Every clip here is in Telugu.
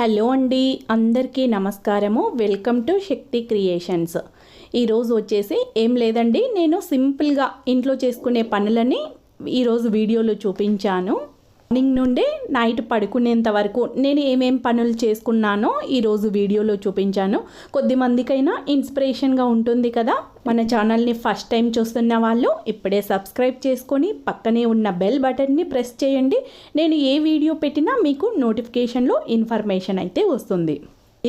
హలో అండి, అందరికీ నమస్కారము. Welcome to Shakti creations. ఈరోజు వచ్చేసి ఏం లేదండి, నేను సింపుల్గా ఇంట్లో చేసుకునే పనులని ఈరోజు వీడియోలో చూపించాను. మార్నింగ్ నుండి నైట్ పడుకునేంత వరకు నేను ఏమేం పనులు చేసుకున్నానో ఈరోజు వీడియోలో చూపించాను. కొద్దిమందికైనా ఇన్స్పిరేషన్గా ఉంటుంది కదా. మన ఛానల్ని ఫస్ట్ టైం చూస్తున్న వాళ్ళు ఇప్పుడే సబ్స్క్రైబ్ చేసుకొని పక్కనే ఉన్న బెల్ బటన్ని ప్రెస్ చేయండి. నేను ఏ వీడియో పెట్టినా మీకు నోటిఫికేషన్లో ఇన్ఫర్మేషన్ అయితే వస్తుంది.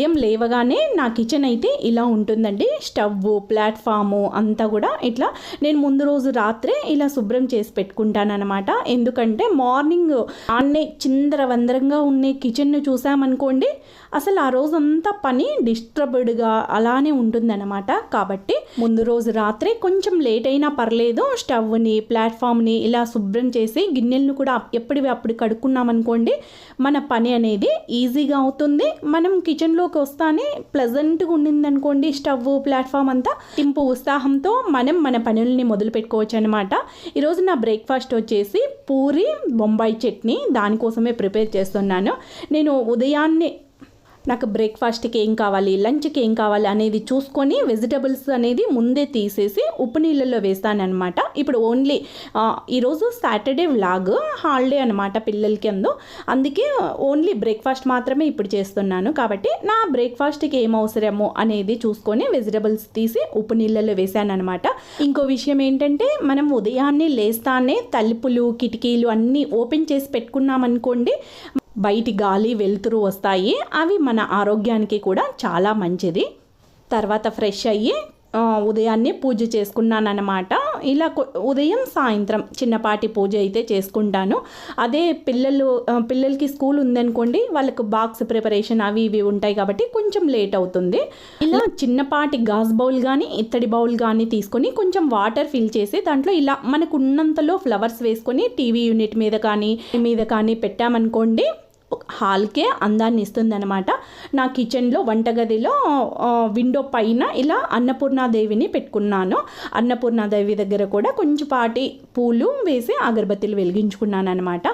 ఏం లేవగానే నా కిచెన్ అయితే ఇలా ఉంటుందండి. స్టవ్, ప్లాట్ఫాము అంతా కూడా ఇట్లా నేను ముందు రోజు రాత్రే ఇలా శుభ్రం చేసి పెట్టుకుంటానన్నమాట. ఎందుకంటే మార్నింగ్ ఆన్నే చిందరవందరంగా ఉండే కిచెన్ను చూసామనుకోండి, అసలు ఆ రోజంతా పని డిస్టర్బ్డ్గా అలానే ఉంటుందన్నమాట. కాబట్టి ముందు రోజు రాత్రే కొంచెం లేట్ అయినా పర్లేదు, స్టవ్ని, ప్లాట్ఫామ్ని ఇలా శుభ్రం చేసి గిన్నెలను కూడా ఎప్పటివి అప్పుడు కడుక్కున్నామనుకోండి, మన పని అనేది ఈజీగా అవుతుంది. మనం కిచెన్లోకి వస్తానే ప్లెజెంట్గా ఉండిందనుకోండి స్టవ్, ప్లాట్ఫామ్ అంతా, ఇంపు ఉత్సాహంతో మనం మన పనుల్ని మొదలు పెట్టుకోవచ్చు అనమాట. ఈరోజు నా బ్రేక్ఫాస్ట్ వచ్చేసి పూరి, బొంబాయి చట్నీ. దానికోసమే ప్రిపేర్ చేస్తున్నాను. నేను ఉదయాన్నే నాకు బ్రేక్ఫాస్ట్కి ఏం కావాలి, లంచ్కి ఏం కావాలి అనేది చూసుకొని వెజిటబుల్స్ అనేది ముందే తీసేసి ఉప్పు నీళ్ళల్లో వేస్తానమాట. ఇప్పుడు ఓన్లీ ఈరోజు సాటర్డే వ్లాగ్, హాలిడే అనమాట పిల్లలకి. అందుకే ఓన్లీ బ్రేక్ఫాస్ట్ మాత్రమే ఇప్పుడు చేస్తున్నాను. కాబట్టి నా బ్రేక్ఫాస్ట్కి ఏం అవసరమో అనేది చూసుకొని వెజిటబుల్స్ తీసి ఉప్పు నీళ్ళల్లో వేసాను అనమాట. ఇంకో విషయం ఏంటంటే, మనం ఉదయాన్నే లేస్తానే తలుపులు, కిటికీలు అన్నీ ఓపెన్ చేసి పెట్టుకున్నామనుకోండి, బయటి గాలి, వెలుతురు వస్తాయి. అవి మన ఆరోగ్యానికి కూడా చాలా మంచిది. తర్వాత ఫ్రెష్ అయ్యి ఉదయాన్నే పూజ చేసుకున్నానమాట. ఇలా ఉదయం సాయంత్రం చిన్నపాటి పూజ అయితే చేసుకుంటాను. అదే పిల్లలకి స్కూల్ ఉందనుకోండి, వాళ్ళకు బాక్స్ ప్రిపరేషన్ అవి ఇవి ఉంటాయి కాబట్టి కొంచెం లేట్ అవుతుంది. ఇలా చిన్నపాటి గాజు బౌల్ కానీ ఇత్తడి బౌల్ కానీ తీసుకొని కొంచెం వాటర్ ఫిల్ చేసి దాంట్లో ఇలా మనకు ఉన్నంతలో ఫ్లవర్స్ వేసుకొని టీవీ యూనిట్ మీద కానీ పెట్టామనుకోండి, హాల్కే అందాన్ని ఇస్తుంది అనమాట. నా కిచెన్లో వంటగదిలో విండో పైన ఇలా అన్నపూర్ణాదేవిని పెట్టుకున్నాను. అన్నపూర్ణాదేవి దగ్గర కూడా కొంచెం పాటి పూలు వేసి అగరబత్తిలు వెలిగించుకున్నాను అనమాట.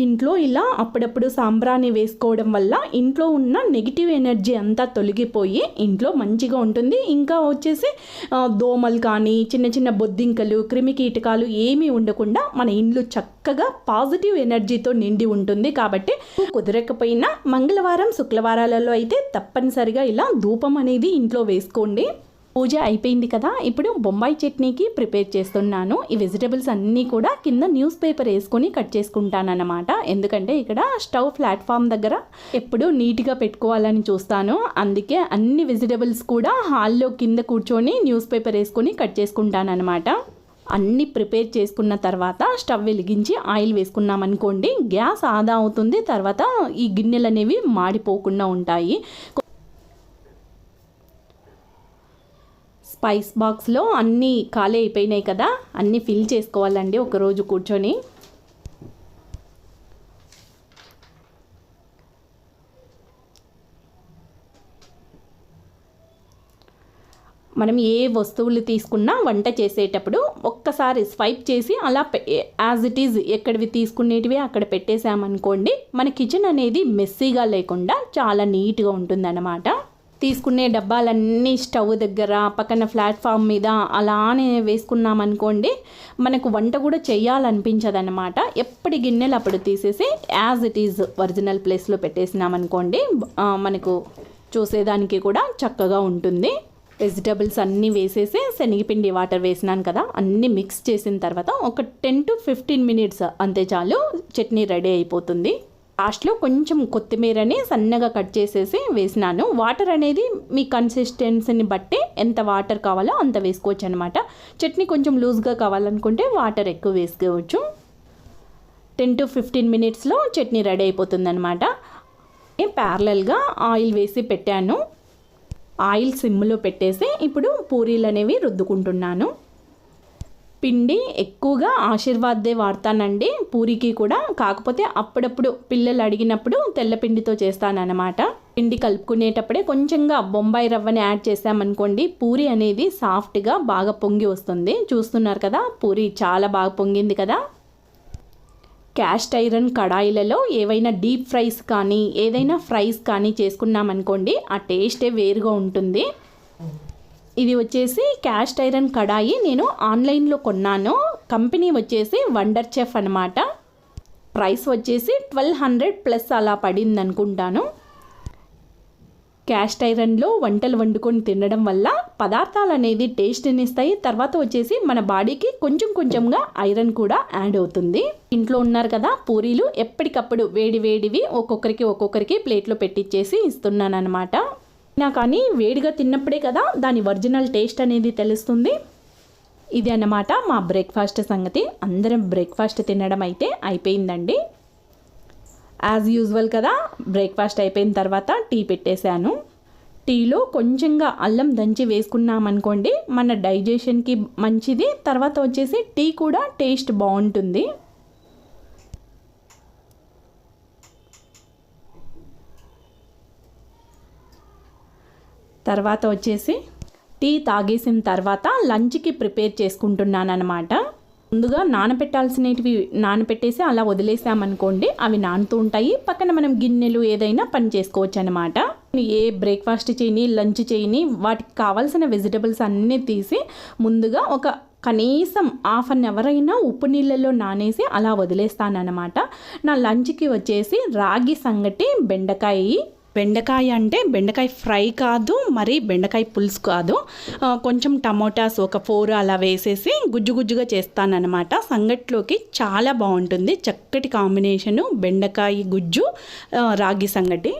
ఇంట్లో ఇలా అప్పుడప్పుడు సాంబ్రాణి వేసుకోవడం వల్ల ఇంట్లో ఉన్న నెగిటివ్ ఎనర్జీ అంతా తొలగిపోయి ఇంట్లో మంచిగా ఉంటుంది. ఇంకా వచ్చేసి దోమలు కానీ, చిన్న చిన్న బొద్దింకలు, క్రిమి కీటకాలు ఏమీ ఉండకుండా మన ఇంట్లో చక్కగా పాజిటివ్ ఎనర్జీతో నిండి ఉంటుంది. కాబట్టి కుదరకపోయినా మంగళవారం, శుక్రవారాలలో అయితే తప్పనిసరిగా ఇలా ధూపం అనేది ఇంట్లో వేసుకోండి. పూజ అయిపోయింది కదా, ఇప్పుడు బొంబాయి చట్నీకి ప్రిపేర్ చేస్తున్నాను. ఈ వెజిటబుల్స్ అన్నీ కూడా కింద న్యూస్ పేపర్ వేసుకొని కట్ చేసుకుంటానన్నమాట. ఎందుకంటే ఇక్కడ స్టవ్ ప్లాట్ఫామ్ దగ్గర ఎప్పుడు నీట్గా పెట్టుకోవాలని చూస్తాను. అందుకే అన్ని వెజిటబుల్స్ కూడా హాల్లో కింద కూర్చొని న్యూస్ పేపర్ వేసుకొని కట్ చేసుకుంటానన్నమాట. అన్నీ ప్రిపేర్ చేసుకున్న తర్వాత స్టవ్ వెలిగించి ఆయిల్ వేసుకున్నాం అనుకోండి, గ్యాస్ ఆదా అవుతుంది. తర్వాత ఈ గిన్నెలు అనేవి మాడిపోకుండా ఉంటాయి. స్పైస్ బాక్స్లో అన్నీ ఖాళీ అయిపోయినాయి కదా, అన్నీ ఫిల్ చేసుకోవాలండి ఒకరోజు కూర్చొని. మనం ఏ వస్తువులు తీసుకున్నా వంట చేసేటప్పుడు ఒక్కసారి స్వైప్ చేసి అలా యాజ్ ఇట్ ఈజ్ ఎక్కడివి తీసుకునేటివి అక్కడ పెట్టేసామనుకోండి, మన కిచెన్ అనేది మెస్సీగా లేకుండా చాలా నీట్గా ఉంటుందన్నమాట. తీసుకునే డబ్బాలన్నీ స్టవ్ దగ్గర, పక్కన ప్లాట్ఫామ్ మీద అలానే వేసుకున్నామనుకోండి, మనకు వంట కూడా చేయాలనిపించదన్నమాట. ఎప్పటి గిన్నెలు అప్పుడు తీసేసి యాజ్ ఇట్ ఈజ్ ఒరిజినల్ ప్లేస్లో పెట్టేసినామనుకోండి, మనకు చూసేదానికి కూడా చక్కగా ఉంటుంది. వెజిటబుల్స్ అన్నీ వేసేసి శనగపిండి వాటర్ వేసినాను కదా, అన్నీ మిక్స్ చేసిన తర్వాత ఒక 10 to 15 minutes అంతే చాలు, చట్నీ రెడీ అయిపోతుంది. లాస్ట్లో కొంచెం కొత్తిమీరని సన్నగా కట్ చేసేసి వేసినాను. వాటర్ అనేది మీ కన్సిస్టెన్సీని బట్టి ఎంత వాటర్ కావాలో అంత వేసుకోవచ్చు అనమాట. చట్నీ కొంచెం లూజ్గా కావాలనుకుంటే వాటర్ ఎక్కువ వేసుకోవచ్చు. 10 to 15 minutesలో చట్నీ రెడీ అయిపోతుంది అనమాట. ప్యారలల్గా ఆయిల్ వేసి పెట్టాను. ఆయిల్ సిమ్లో పెట్టేసి ఇప్పుడు పూరీలు అనేవి రుద్దుకుంటున్నాను. పిండి ఎక్కువగా ఆశీర్వాద్దే వాడతానండి పూరికి కూడా. కాకపోతే అప్పుడప్పుడు పిల్లలు అడిగినప్పుడు తెల్లపిండితో చేస్తానన్నమాట. పిండి కలుపుకునేటప్పుడే కొంచెంగా బొంబాయి రవ్వని యాడ్ చేసామనుకోండి, పూరి అనేది సాఫ్ట్గా బాగా పొంగి వస్తుంది. చూస్తున్నారు కదా, పూరి చాలా బాగా పొంగింది కదా. క్యాస్ట్ ఐరన్ కడాయిలలో ఏవైనా డీప్ ఫ్రైస్ కానీ ఏదైనా ఫ్రైస్ కానీ చేసుకున్నామనుకోండి ఆ టేస్టే వేరుగా ఉంటుంది. ఇది వచ్చేసి క్యాస్ట్ ఐరన్ కడాయి నేను ఆన్లైన్లో కొన్నాను. కంపెనీ వచ్చేసి వండర్ చెఫ్ అనమాట. ప్రైస్ వచ్చేసి 1200 ప్లస్ అలా పడింది అనుకుంటాను. క్యాస్ట్ ఐరన్లో వంటలు వండుకొని తినడం వల్ల పదార్థాలు అనేది టేస్ట్ని ఇస్తాయి. తర్వాత వచ్చేసి మన బాడీకి కొంచెంగా ఐరన్ కూడా యాడ్ అవుతుంది. ఇంట్లో ఉన్నారు కదా పూరీలు, ఎప్పటికప్పుడు వేడివేడివి ఒక్కొక్కరికి ప్లేట్లో పెట్టించేసి ఇస్తున్నాను అనమాట. కానీ వేడిగా తిన్నప్పుడే కదా దాని ఒరిజినల్ టేస్ట్ అనేది తెలుస్తుంది. ఇది అన్నమాట మా బ్రేక్ఫాస్ట్ సంగతి. అందరం బ్రేక్ఫాస్ట్ తినడం అయితే అయిపోయిందండి. యాజ్ యూజువల్ కదా బ్రేక్ఫాస్ట్ అయిపోయిన తర్వాత టీ పెట్టేశాను. టీలో కొంచెంగా అల్లం దంచి వేసుకున్నామనుకోండి మన డైజెషన్కి మంచిది. తర్వాత వచ్చేసి టీ కూడా టేస్ట్ బాగుంటుంది. తర్వాత వచ్చేసి టీ తాగేసిన తర్వాత లంచ్కి ప్రిపేర్ చేసుకుంటున్నాను అనమాట. ముందుగా నానపెట్టేసి అలా వదిలేసామనుకోండి అవి నానుతూ ఉంటాయి. పక్కన మనం గిన్నెలు ఏదైనా పని చేసుకోవచ్చు అనమాట. ఏ బ్రేక్ఫాస్ట్ చేయని లంచ్ చేయని వాటికి కావాల్సిన వెజిటబుల్స్ అన్నీ తీసి ముందుగా ఒక కనీసం హాఫ్ అన్ అవర్ అయినా ఉప్పు నీళ్ళల్లో నానేసి అలా వదిలేస్తానన్నమాట. నా లంచ్కి వచ్చేసి రాగి సంగటి బెండకాయ అంటే బెండకాయ ఫ్రై కాదు, మరి బెండకాయ పులుసు కాదు. కొంచెం టమోటాస్ ఒక 4 అలా వేసేసి గుజ్జుగా చేస్తానన్నమాట. సంగట్లోకి చాలా బాగుంటుంది. చక్కటి కాంబినేషను బెండకాయ గుజ్జు రాగి సంగటి.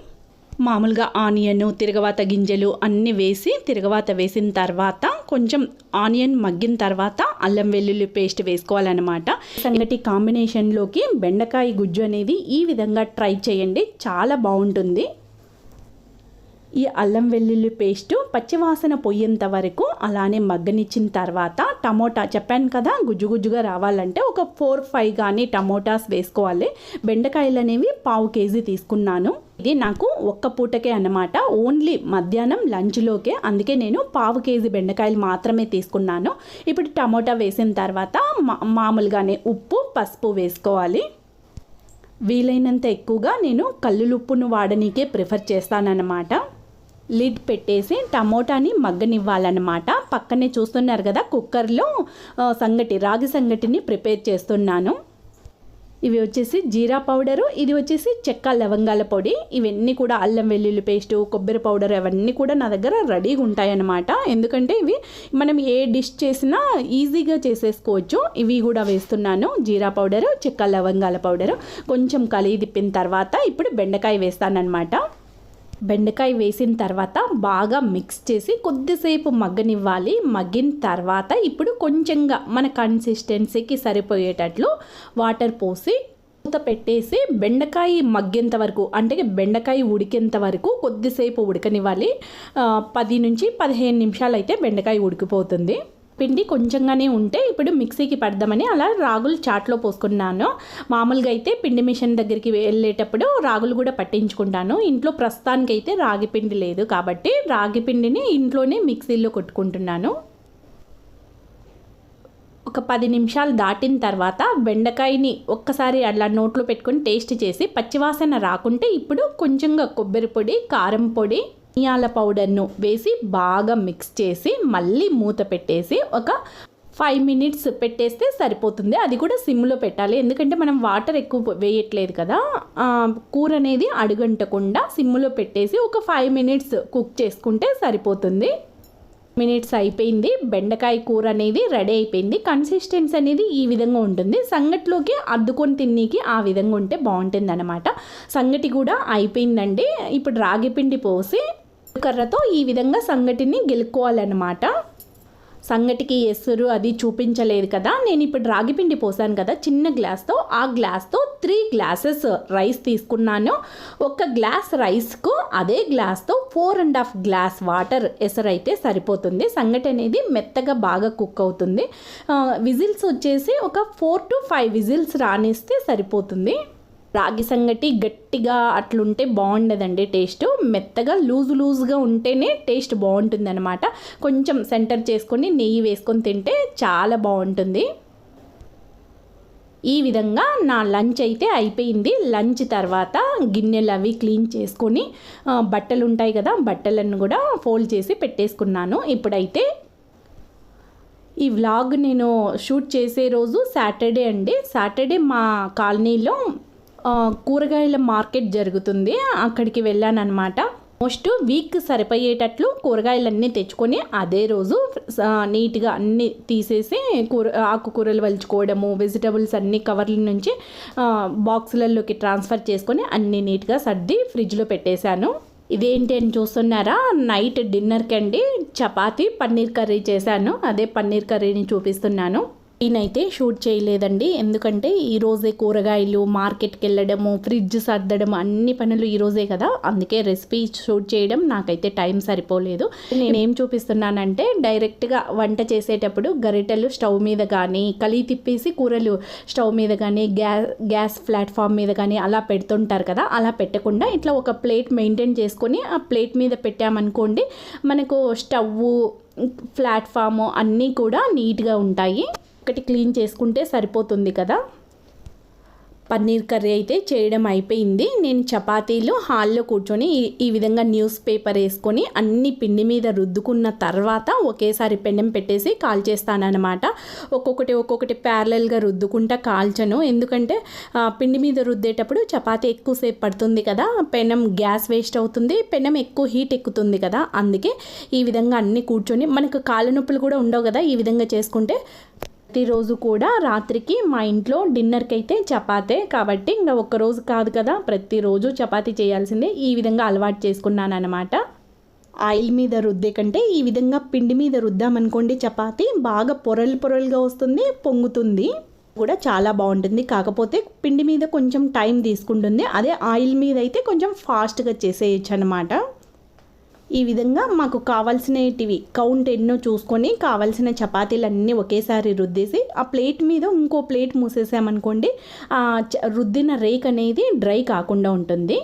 మామూలుగా ఆనియన్, తిరగవాత గింజలు అన్నీ వేసి తిరగవాత వేసిన తర్వాత కొంచెం ఆనియన్ మగ్గిన తర్వాత అల్లం వెల్లుల్లి పేస్ట్ వేసుకోవాలన్నమాట. సంగటి కాంబినేషన్లోకి బెండకాయ గుజ్జు అనేది ఈ విధంగా ట్రై చేయండి, చాలా బాగుంటుంది. ఈ అల్లం వెల్లుల్లి పేస్టు పచ్చివాసన పోయేంత వరకు అలానే మగ్గనిచ్చిన తర్వాత టమోటా చెప్పాను కదా గుజ్జుగా రావాలంటే ఒక 4-5 కానీ టమోటాస్ వేసుకోవాలి. బెండకాయలు అనేవి 1/2 కేజీ తీసుకున్నాను. ఇది నాకు ఒక్క పూటకే అన్నమాట, ఓన్లీ మధ్యాహ్నం లంచ్లోకే. అందుకే నేను 1/2 కేజీ బెండకాయలు మాత్రమే తీసుకున్నాను. ఇప్పుడు టమోటా వేసిన తర్వాత మామూలుగానే ఉప్పు పసుపు వేసుకోవాలి. వీలైనంత ఎక్కువగా నేను కల్లులుప్పును వాడనీకే ప్రిఫర్ చేస్తానన్నమాట. లిడ్ పెట్టేసి టమోటాని మగ్గనివ్వాలన్నమాట. పక్కనే చూస్తున్నారు కదా కుక్కర్లో రాగి సంగటిని ప్రిపేర్ చేస్తున్నాను. ఇవి వచ్చేసి జీరా పౌడరు, ఇది వచ్చేసి చెక్క లవంగాల పొడి. ఇవన్నీ కూడా అల్లం వెల్లుల్లి పేస్టు, కొబ్బరి పౌడర్ అవన్నీ కూడా నా దగ్గర రెడీగా ఉంటాయన్నమాట. ఎందుకంటే ఇవి మనం ఏ డిష్ చేసినా ఈజీగా చేసేసుకోవచ్చు. ఇవి కూడా వేస్తున్నాను. జీరా పౌడరు, చెక్క లవంగాల పౌడరు. కొంచెం కలిగి తిప్పిన తర్వాత ఇప్పుడు బెండకాయ వేస్తానన్నమాట. బెండకాయ వేసిన తర్వాత బాగా మిక్స్ చేసి కొద్దిసేపు మగ్గనివ్వాలి. మగ్గిన తర్వాత ఇప్పుడు కొంచెంగా మన కన్సిస్టెన్సీకి సరిపోయేటట్లు వాటర్ పోసి మూత పెట్టేసి బెండకాయ మగ్గేంత వరకు అంటే బెండకాయ ఉడికేంత వరకు కొద్దిసేపు ఉడకనివ్వాలి. 10 నుంచి 15 నిమిషాలు అయితే బెండకాయ ఉడికిపోతుంది. పిండి కొంచెంగానే ఉంటే ఇప్పుడు మిక్సీకి పడదామని అలా రాగులు చాట్లో పోసుకున్నాను. మామూలుగా అయితే పిండి మిషన్ దగ్గరికి వెళ్ళేటప్పుడు రాగులు కూడా పట్టించుకుంటాను. ఇంట్లో ప్రస్తుతానికి అయితే రాగి పిండి లేదు కాబట్టి రాగి పిండిని ఇంట్లోనే మిక్సీలో కొట్టుకుంటున్నాను. ఒక 10 నిమిషాలు దాటిన తర్వాత బెండకాయని ఒక్కసారి అలా నోట్లో పెట్టుకొని టేస్ట్ చేసి పచ్చివాసన రాకుంటే ఇప్పుడు కొంచెంగా కొబ్బరి పొడి, కారం పొడి, ధనియాల పౌడర్ను వేసి బాగా మిక్స్ చేసి మళ్ళీ మూత పెట్టేసి ఒక 5 మినిట్స్ పెట్టేస్తే సరిపోతుంది. అది కూడా సిమ్లో పెట్టాలి, ఎందుకంటే మనం వాటర్ ఎక్కువ వేయట్లేదు కదా. కూర అనేది అడుగంటకుండా సిమ్లో పెట్టేసి ఒక 5 మినిట్స్ కుక్ చేసుకుంటే సరిపోతుంది. మినిట్స్ అయిపోయింది. బెండకాయ కూర అనేది రెడీ అయిపోయింది. కన్సిస్టెన్సీ అనేది ఈ విధంగా ఉంటుంది. సంగటిలోకి అద్దుకొని తిన్నీకి ఆ విధంగా ఉంటే బాగుంటుంది అన్నమాట. సంగటి కూడా అయిపోయిందండి. ఇప్పుడు రాగి పిండి పోసి కర్రతో ఈ విధంగా సంగటిని గెలుక్కోవాలన్నమాట. సంగటికి ఎసురు అది చూపించలేదు కదా, నేను ఇప్పుడు రాగి పిండి పోసాను కదా చిన్న గ్లాస్తో, ఆ గ్లాస్తో 3 గ్లాసెస్ రైస్ తీసుకున్నాను. ఒక గ్లాస్ రైస్కు అదే గ్లాస్తో 4.5 గ్లాస్ వాటర్ ఎసరైతే సరిపోతుంది. సంగటి అనేది మెత్తగా బాగా కుక్ అవుతుంది. విజిల్స్ వచ్చేసి ఒక 4 to 5 విజిల్స్ రానిస్తే సరిపోతుంది. రాగి సంగటి గట్టిగా అట్లుంటే బాగుండదండి టేస్ట్. మెత్తగా లూజ్గా ఉంటేనే టేస్ట్ బాగుంటుంది అనమాట. కొంచెం సెంటర్ చేసుకొని నెయ్యి వేసుకొని తింటే చాలా బాగుంటుంది. ఈ విధంగా నా లంచ్ అయితే అయిపోయింది. లంచ్ తర్వాత గిన్నెలు అవి క్లీన్ చేసుకొని బట్టలు ఉంటాయి కదా, బట్టలను కూడా ఫోల్డ్ చేసి పెట్టేసుకున్నాను. ఇప్పుడైతే ఈ వ్లాగ్ నేను షూట్ చేసే రోజు సాటర్డే అండి. సాటర్డే మా కాలనీలో కూరగాయల మార్కెట్ జరుగుతుంది, అక్కడికి వెళ్ళాను అనమాట. మోస్ట్ వీక్ సరిపోయేటట్లు కూరగాయలన్నీ తెచ్చుకొని అదే రోజు నీట్గా అన్నీ తీసేసి ఆకుకూరలు వలుచుకోవడము, వెజిటబుల్స్ అన్నీ కవర్ల నుంచి బాక్సులలోకి ట్రాన్స్ఫర్ చేసుకొని అన్నీ నీట్గా సర్ది ఫ్రిడ్జ్లో పెట్టేశాను. ఇదేంటి అని చూస్తున్నారా, నైట్ డిన్నర్కి అండి చపాతీ పన్నీర్ కర్రీ చేశాను. అదే పన్నీర్ కర్రీని చూపిస్తున్నాను. నేనైతే షూట్ చేయలేదండి, ఎందుకంటే ఈరోజే కూరగాయలు మార్కెట్కి వెళ్ళడము, ఫ్రిడ్జ్ సర్దడం అన్ని పనులు ఈరోజే కదా, అందుకే రెసిపీ షూట్ చేయడం నాకైతే టైం సరిపోలేదు. నేనేం చూపిస్తున్నానంటే డైరెక్ట్గా వంట చేసేటప్పుడు గరిటెలు స్టవ్ మీద కానీ కలి తిప్పేసి కూరలు స్టవ్ మీద కానీ గ్యాస్ ప్లాట్ఫామ్ మీద కానీ అలా పెడుతుంటారు కదా, అలా పెట్టకుండా ఇట్లా ఒక ప్లేట్ మెయింటైన్ చేసుకొని ఆ ప్లేట్ మీద పెట్టామనుకోండి మనకు స్టవ్ ప్లాట్ఫాము అన్నీ కూడా నీట్గా ఉంటాయి. ఒకటి క్లీన్ చేసుకుంటే సరిపోతుంది కదా. పన్నీర్ కర్రీ అయితే చేయడం అయిపోయింది. నేను చపాతీలు హాల్లో కూర్చొని ఈ విధంగా న్యూస్ పేపర్ వేసుకొని అన్ని పిండి మీద రుద్దుకున్న తర్వాత ఒకేసారి పెనం పెట్టేసి కాల్చేస్తానన్నమాట. ఒక్కొక్కటి ప్యారలల్గా రుద్దుకుంటా కాల్చను, ఎందుకంటే పిండి మీద రుద్దేటప్పుడు చపాతీ ఎక్కువసేపు పడుతుంది కదా, పెనం గ్యాస్ వేస్ట్ అవుతుంది, పెనం ఎక్కువ హీట్ ఎక్కుతుంది కదా, అందుకే ఈ విధంగా అన్నీ కూర్చొని మనకు కాళ్ళ నొప్పులు కూడా ఉండవు కదా ఈ విధంగా చేసుకుంటే. ప్రతిరోజు కూడా రాత్రికి మా ఇంట్లో డిన్నర్కి అయితే చపాతే కాబట్టి ఇంకా ఒక్కరోజు కాదు కదా, ప్రతిరోజు చపాతీ చేయాల్సిందే. ఈ విధంగా అలవాటు చేసుకున్నాను అనమాట. ఆయిల్ మీద రుద్దే కంటే ఈ విధంగా పిండి మీద రుద్దామనుకోండి చపాతీ బాగా పొరలుగా వస్తుంది, పొంగుతుంది కూడా చాలా బాగుంటుంది. కాకపోతే పిండి మీద కొంచెం టైం తీసుకుంటుంది, అదే ఆయిల్ మీద అయితే కొంచెం ఫాస్ట్గా చేసేయచ్చు అనమాట. ఈ విధంగా మాకు కావాల్సినవి కౌంట్ ఎన్నో చూసుకొని కావాల్సిన చపాతీలన్నీ ఒకేసారి రుద్దేసి ఆ ప్లేట్ మీద ఇంకో ప్లేట్ మూసేసామనుకోండి రుద్దిన రేక్ అనేది డ్రై కాకుండా ఉంటుంది.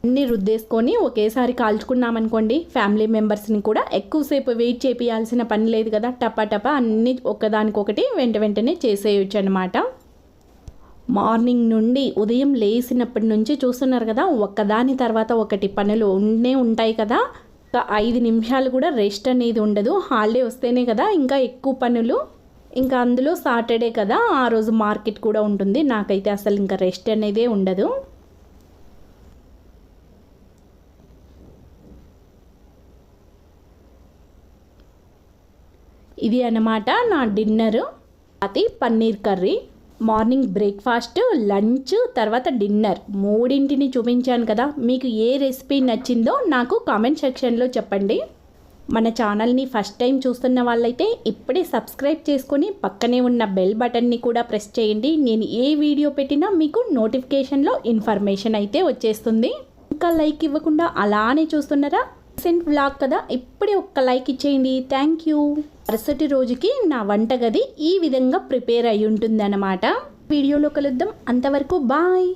అన్నీ రుద్దేసుకొని ఒకేసారి కాల్చుకున్నామనుకోండి ఫ్యామిలీ మెంబర్స్ని కూడా ఎక్కువసేపు వెయిట్ చేపియాల్సిన పని లేదు కదా, టపా అన్నీ ఒకదానికొకటి వెంటనే చేసేయచ్చు అనమాట. మార్నింగ్ నుండి ఉదయం లేచినప్పటి నుంచి చూస్తున్నారు కదా, ఒక్కదాని తర్వాత ఒకటి పనులు ఉంటాయి కదా, 5 నిమిషాలు కూడా రెస్ట్ అనేది ఉండదు. హాలిడే వస్తేనే కదా ఇంకా ఎక్కువ పనులు, ఇంకా అందులో సాటర్డే కదా ఆ రోజు మార్కెట్ కూడా ఉంటుంది. నాకైతే అసలు ఇంకా రెస్ట్ అనేదే ఉండదు. ఇది అన్నమాట నా డిన్నరు, అది paneer curry. Morning breakfast, lunch, తర్వాత డిన్నర్ మూడింటిని చూపించాను కదా. మీకు ఏ రెసిపీ నచ్చిందో నాకు కామెంట్ సెక్షన్లో చెప్పండి. మన ఛానల్ని ఫస్ట్ టైం చూస్తున్న వాళ్ళైతే ఇప్పుడే సబ్స్క్రైబ్ చేసుకొని పక్కనే ఉన్న బెల్ బటన్ని కూడా ప్రెస్ చేయండి. నేను ఏ వీడియో పెట్టినా మీకు నోటిఫికేషన్లో ఇన్ఫర్మేషన్ అయితే వచ్చేస్తుంది. ఇంకా లైక్ ఇవ్వకుండా అలానే చూస్తున్నారా, రీసెంట్ వ్లాగ్ కదా, ఇప్పుడే ఒక్క లైక్ ఇచ్చేయండి. Thank you. మరుసటి రోజుకి నా వంటగది ఈ విధంగా ప్రిపేర్ అయి ఉంటుంది అన్నమాట. వీడియోలో కలుద్దాం, అంతవరకు బాయ్.